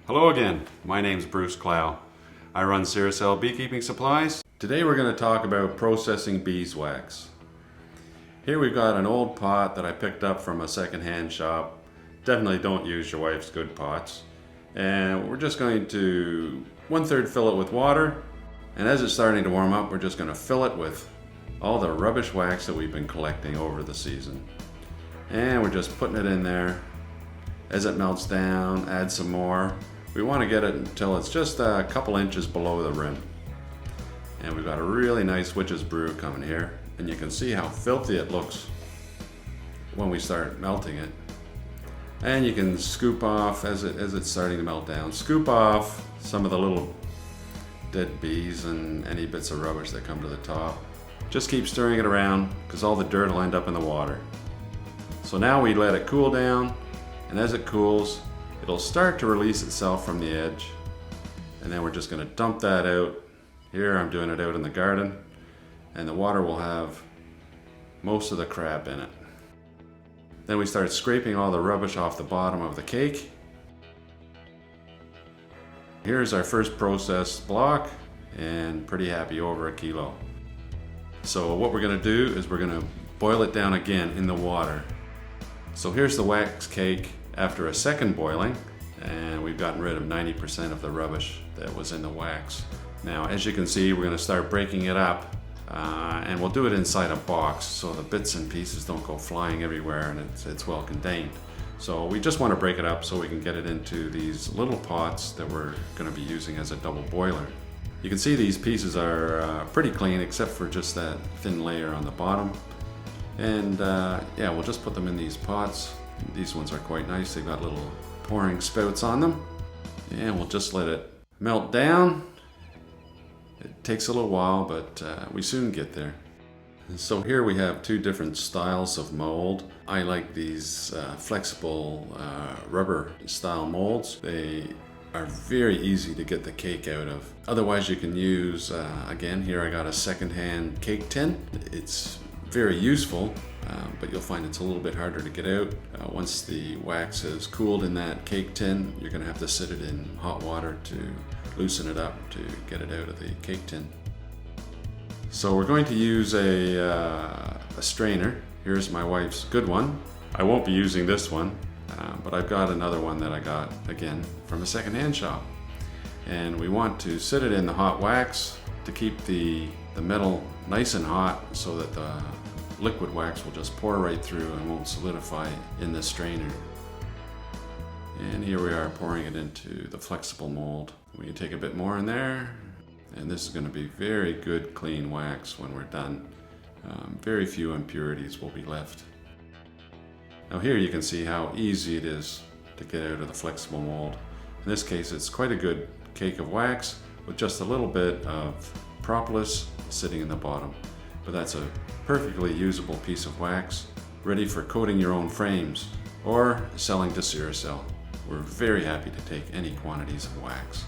Hello again, my name's Bruce Clow. I run Clow Beekeeping Supplies. Today we're going to talk about processing beeswax. Here we've got an old pot that I picked up from a second-hand shop. Definitely don't use your wife's good pots. And we're just going to 1/3 fill it with water. And as it's starting to warm up, we're just going to fill it with all the rubbish wax that we've been collecting over the season. And we're just putting it in there. As it melts down, add some more. We want to get it until it's just a couple inches below the rim. And we've got a really nice witch's brew coming here. And you can see how filthy it looks when we start melting it. And you can scoop off, as it's starting to melt down, scoop off some of the little dead bees and any bits of rubbish that come to the top. Just keep stirring it around because all the dirt will end up in the water. So now we let it cool down, and as it cools, it'll start to release itself from the edge. And then we're just going to dump that out. Here I'm doing it out in the garden, and the water will have most of the crap in it. Then we start scraping all the rubbish off the bottom of the cake. Here's our first processed block, and pretty happy, over 1 kilo. So what we're going to do is we're going to boil it down again in the water. So here's the wax cake after a second boiling, and we've gotten rid of 90% of the rubbish that was in the wax. Now, as you can see, we're going to start breaking it up, and we'll do it inside a box so the bits and pieces don't go flying everywhere, and it's well contained. So we just want to break it up so we can get it into these little pots that we're going to be using as a double boiler. You can see these pieces are pretty clean except for just that thin layer on the bottom. And yeah, we'll just put them in these pots. These ones are quite nice. They've got little pouring spouts on them. And we'll just let it melt down. It takes a little while, but we soon get there. So here we have two different styles of mold. I like these flexible rubber style molds. They are very easy to get the cake out of. Otherwise you can use, again, here I got a second-hand cake tin. It's very useful, but you'll find it's a little bit harder to get out. Once the wax has cooled in that cake tin, you're going to have to sit it in hot water to loosen it up to get it out of the cake tin. So we're going to use a strainer. Here's my wife's good one. I won't be using this one, but I've got another one that I got, again, from a second-hand shop. And we want to sit it in the hot wax to keep the metal nice and hot so that the liquid wax will just pour right through and won't solidify in the strainer. And here we are pouring it into the flexible mold. We can take a bit more in there, and this is going to be very good clean wax when we're done. Very few impurities will be left. Now here you can see how easy it is to get out of the flexible mold. In this case, it's quite a good cake of wax with just a little bit of propolis sitting in the bottom. But that's a perfectly usable piece of wax, ready for coating your own frames or selling to Clow. We're very happy to take any quantities of wax.